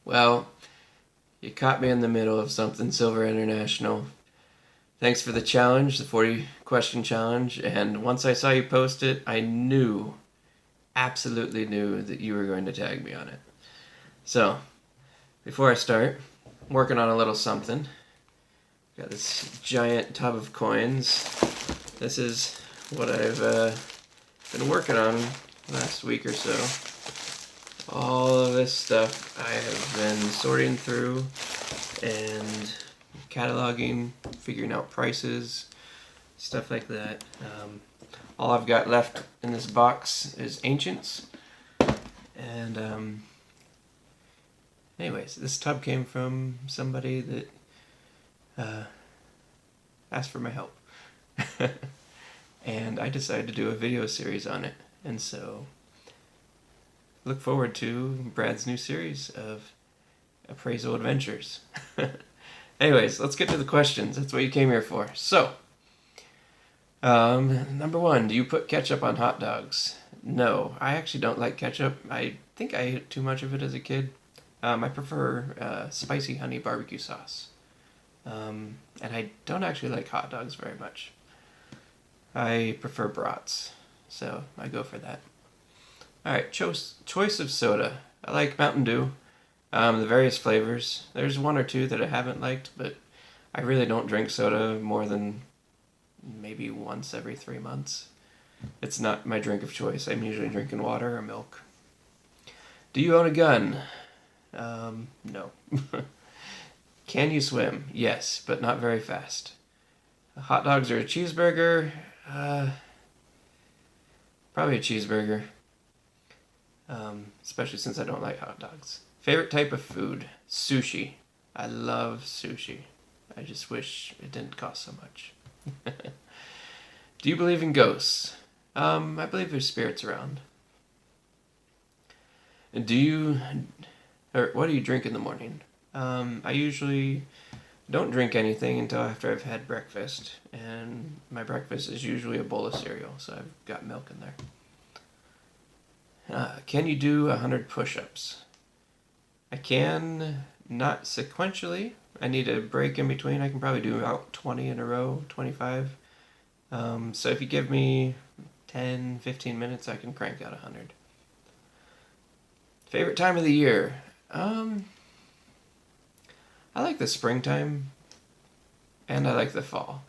Well, you caught me in the middle of something Silver International. Thanks for the challenge, the 40 question challenge, and once I saw you post it, I knew, absolutely knew that you were going to tag me on it. So, before I start, I'm working on a little something. Got this giant tub of coins. This is what I've been working on last week or so. All of this stuff I have been sorting through and cataloging, figuring out prices, stuff like that. All I've got left in this box is Ancients. And anyways, this tub came from somebody that asked for my help. And I decided to do a video series on it. And so look forward to Brad's new series of appraisal adventures. Anyways, let's get to the questions. That's what you came here for. So, number one, do you put ketchup on hot dogs? No, I actually don't like ketchup. I think I ate too much of it as a kid. I prefer spicy honey barbecue sauce. And I don't actually like hot dogs very much. I prefer brats, so I go for that. Alright, choice of soda. I like Mountain Dew. The various flavors. There's one or two that I haven't liked, but I really don't drink soda more than maybe once every 3 months. It's not my drink of choice. I'm usually drinking water or milk. Do you own a gun? No. Can you swim? Yes, but not very fast. Hot dogs or a cheeseburger? Probably a cheeseburger. Especially since I don't like hot dogs. Favorite type of food? Sushi. I love sushi. I just wish it didn't cost so much. Do you believe in ghosts? I believe there's spirits around. And what do you drink in the morning? I usually don't drink anything until after I've had breakfast. And my breakfast is usually a bowl of cereal, so I've got milk in there. Can you do 100 push-ups? I can, not sequentially. I need a break in between. I can probably do about 20 in a row, 25. So if you give me 10, 15 minutes, I can crank out 100. Favorite time of the year? I like the springtime, and I like the fall.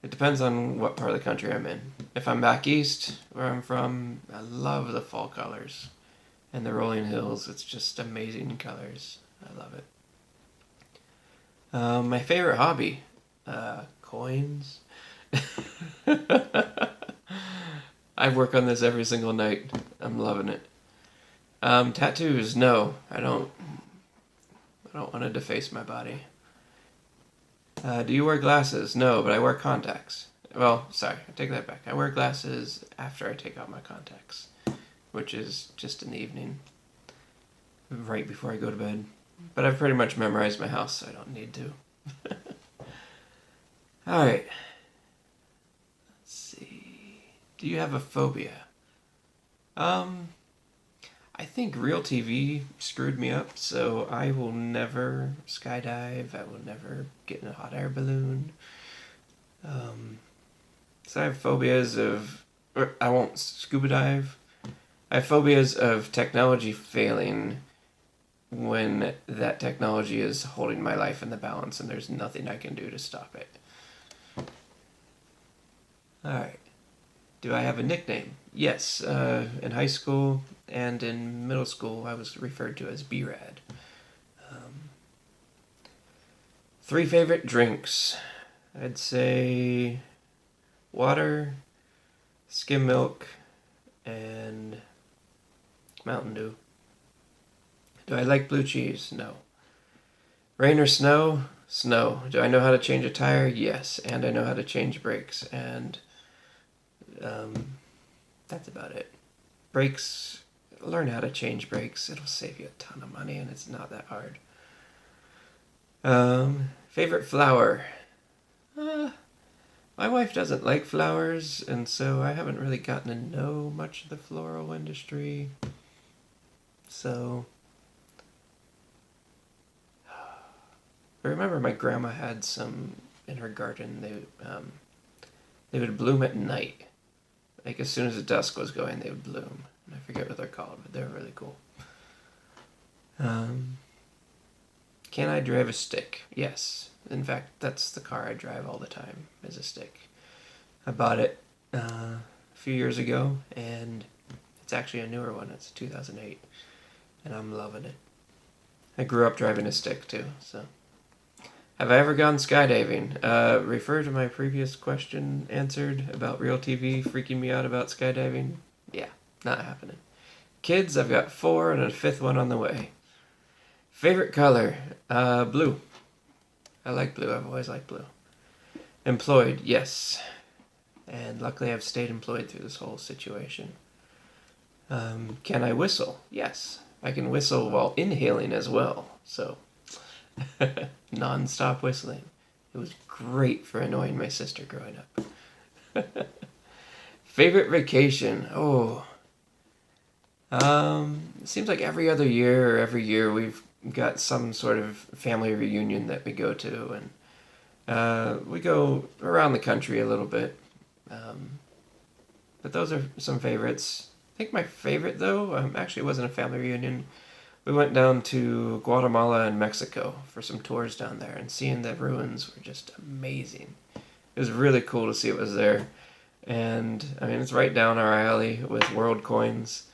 It depends on what part of the country I'm in. If I'm back east, where I'm from, I love the fall colors. And the rolling hills, it's just amazing colors. I love it. My favorite hobby? Coins. I work on this every single night. I'm loving it. Tattoos? No, I don't want to deface my body. Do you wear glasses? No, but I wear contacts. Well, sorry, I take that back. I wear glasses after I take out my contacts, which is just in the evening, right before I go to bed. But I've pretty much memorized my house, so I don't need to. Alright. Let's see. Do you have a phobia? I think real TV screwed me up, so I will never skydive. I will never get in a hot air balloon. So I have phobias I won't scuba dive. I have phobias of technology failing when that technology is holding my life in the balance and there's nothing I can do to stop it. Alright. Do I have a nickname? Yes. In high school and in middle school, I was referred to as B-Rad. 3 favorite drinks. I'd say water, skim milk, and Mountain Dew. Do I like blue cheese? No. Rain or snow? Snow. Do I know how to change a tire? Yes. And I know how to change brakes. And that's about it. Brakes, learn how to change brakes. It'll save you a ton of money and it's not that hard. Favorite flower? My wife doesn't like flowers, and so I haven't really gotten to know much of the floral industry. So I remember my grandma had some in her garden. They would bloom at night. Like as soon as the dusk was going, they would bloom. I forget what they're called, but they're really cool. Can I drive a stick? Yes. In fact, that's the car I drive all the time, is a stick. I bought it a few years ago, and it's actually a newer one. It's 2008, and I'm loving it. I grew up driving a stick, too, so... Have I ever gone skydiving? Refer to my previous question answered about real TV freaking me out about skydiving. Yeah, not happening. Kids, I've got 4 and a 5th one on the way. Favorite color? Blue. I like blue. I've always liked blue. Employed? Yes. And luckily I've stayed employed through this whole situation. Can I whistle? Yes. I can whistle while inhaling as well, so... non-stop whistling. It was great for annoying my sister growing up. Favorite vacation? Oh. It seems like every other year or every year we've got some sort of family reunion that we go to, and we go around the country a little bit. But those are some favorites. I think my favorite, though, actually wasn't a family reunion. We went down to Guatemala and Mexico for some tours down there, and seeing the ruins were just amazing. It was really cool to see what was there. And, I mean, it's right down our alley with world coins.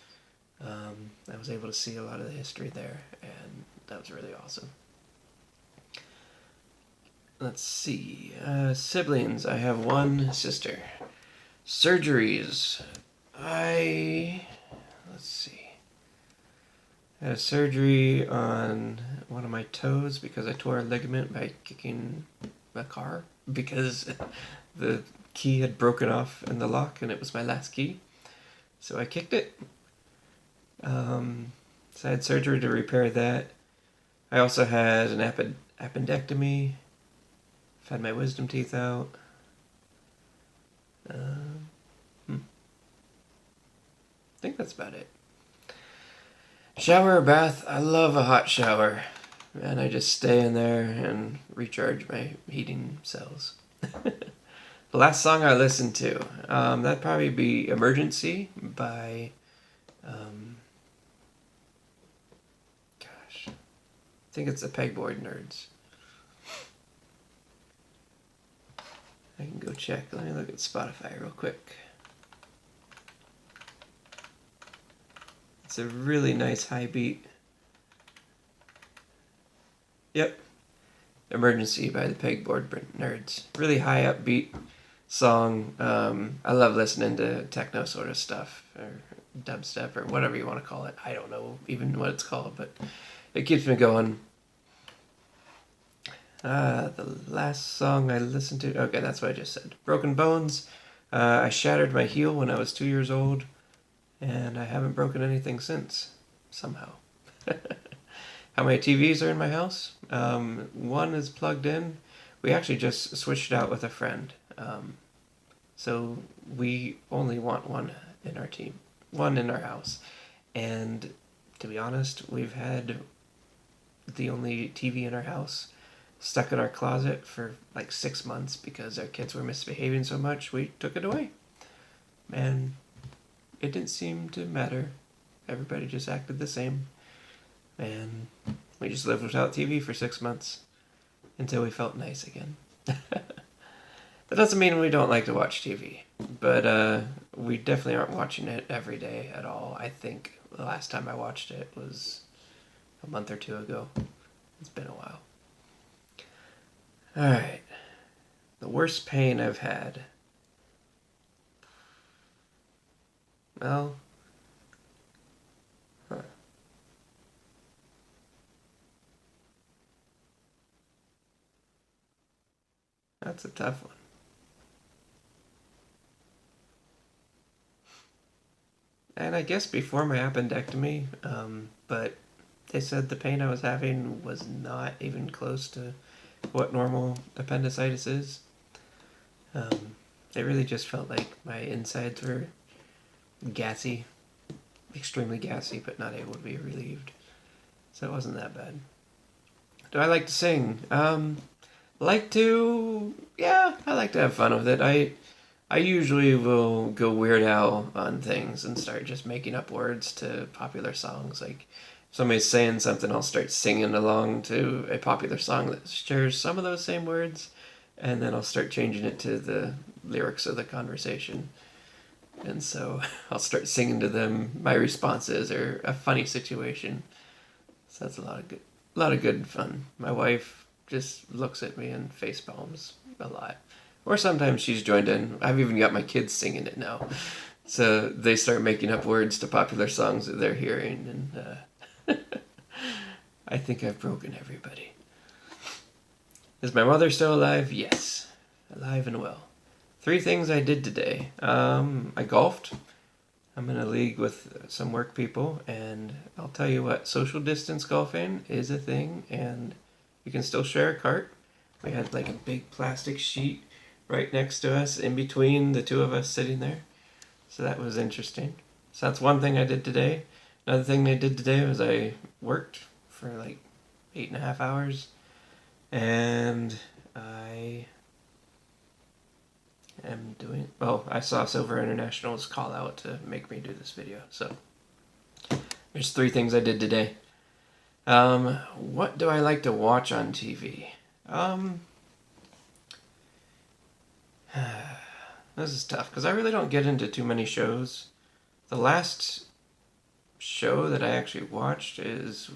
I was able to see a lot of the history there, and that was really awesome. Let's see. Siblings. I have one sister. Surgeries. Let's see. I had a surgery on one of my toes because I tore a ligament by kicking a car because the key had broken off in the lock and it was my last key. So I kicked it. So I had surgery to repair that. I also had an appendectomy. I've had my wisdom teeth out. I think that's about it. Shower or bath? I love a hot shower. And I just stay in there and recharge my heating cells. The last song I listened to, that'd probably be Emergency by, I think it's the Pegboard Nerds. I can go check. Let me look at Spotify real quick. It's a really nice high beat. Yep. Emergency by the Pegboard Nerds. Really high upbeat song. I love listening to techno sort of stuff, or dubstep, or whatever you want to call it. I don't know even what it's called, but it keeps me going. The last song I listened to... Okay, that's what I just said. Broken Bones. I shattered my heel when I was 2 years old, and I haven't broken anything since, somehow. How many TVs are in my house? One is plugged in. We actually just switched it out with a friend. So we only want one in our team, one in our house. And to be honest, we've had the only TV in our house stuck in our closet for like 6 months because our kids were misbehaving so much. We took it away. And it didn't seem to matter. Everybody just acted the same. And we just lived without TV for 6 months until we felt nice again. That doesn't mean we don't like to watch TV, but we definitely aren't watching it every day at all. I think the last time I watched it was a month or two ago. It's been a while. Alright. The worst pain I've had. Well... That's a tough one. And I guess before my appendectomy, but they said the pain I was having was not even close to what normal appendicitis is. It really just felt like my insides were gassy, extremely gassy, but not able to be relieved. So it wasn't that bad. Do I like to sing? Yeah, I like to have fun with it. I usually will go Weird Al on things and start just making up words to popular songs. Like, if somebody's saying something, I'll start singing along to a popular song that shares some of those same words, and then I'll start changing it to the lyrics of the conversation. And so I'll start singing to them my responses or a funny situation. So that's a lot of good fun. My wife just looks at me and face palms a lot. Or sometimes she's joined in. I've even got my kids singing it now. So they start making up words to popular songs that they're hearing, and I think I've broken everybody. Is my mother still alive? Yes. Alive and well. 3 things I did today. I golfed. I'm in a league with some work people, and I'll tell you what, social distance golfing is a thing, and you can still share a cart. We had like a big plastic sheet right next to us, in between the two of us sitting there. So that was interesting. So that's one thing I did today. Another thing I did today was I worked for like 8.5 hours, and I am doing, well, I saw Silver International's call out to make me do this video. So there's 3 things I did today. What do I like to watch on TV? This is tough because I really don't get into too many shows. The last show that I actually watched is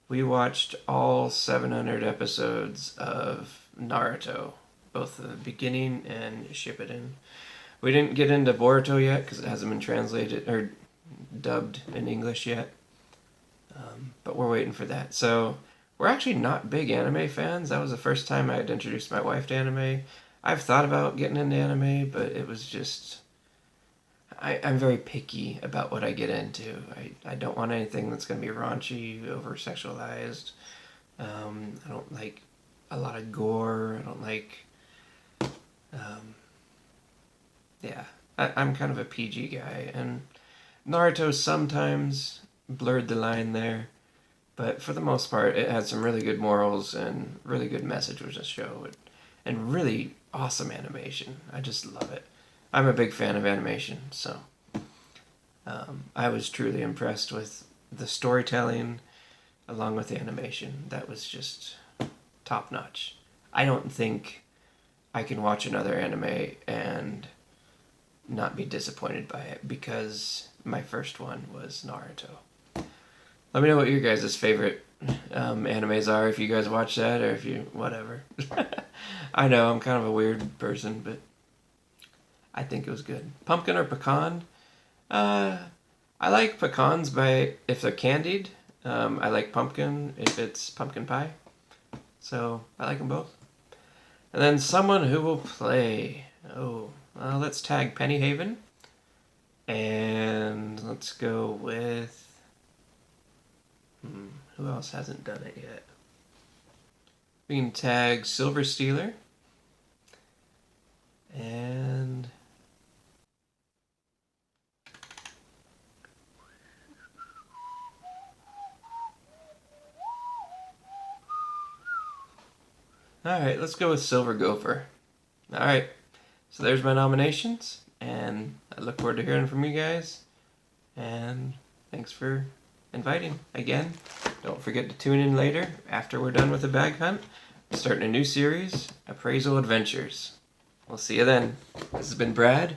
we watched all 700 episodes of Naruto, both the beginning and Shippuden. We didn't get into Boruto yet because it hasn't been translated or dubbed in English yet, but we're waiting for that. So we're actually not big anime fans. That was the first time I had introduced my wife to anime. I've thought about getting into anime, but it was just... I'm very picky about what I get into. I don't want anything that's going to be raunchy, over-sexualized. I don't like a lot of gore. I don't like... yeah, I'm kind of a PG guy, and Naruto sometimes blurred the line there, but for the most part, it had some really good morals and really good message with the show, and really awesome animation. I just love it. I'm a big fan of animation, so I was truly impressed with the storytelling along with the animation. That was just top notch. I don't think I can watch another anime and not be disappointed by it because my first one was Naruto. Let me know what your guys' favorite animes are, if you guys watch that or if you whatever. I know I'm kind of a weird person, but I think it was good. Pumpkin or pecan? I like pecans if they're candied. I like pumpkin if it's pumpkin pie. So I like them both. And then someone who will play. Oh, let's tag Penny Haven. And let's go with... who else hasn't done it yet? We can tag Silver Stealer. And... alright, let's go with Silver Gopher. Alright, so there's my nominations, and I look forward to hearing from you guys, and thanks for inviting again. Don't forget to tune in later, after we're done with the bag hunt. We're starting a new series, Appraisal Adventures. We'll see you then. This has been Brad,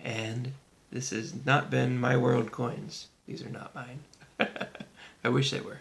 and this has not been My World Coins. These are not mine. I wish they were.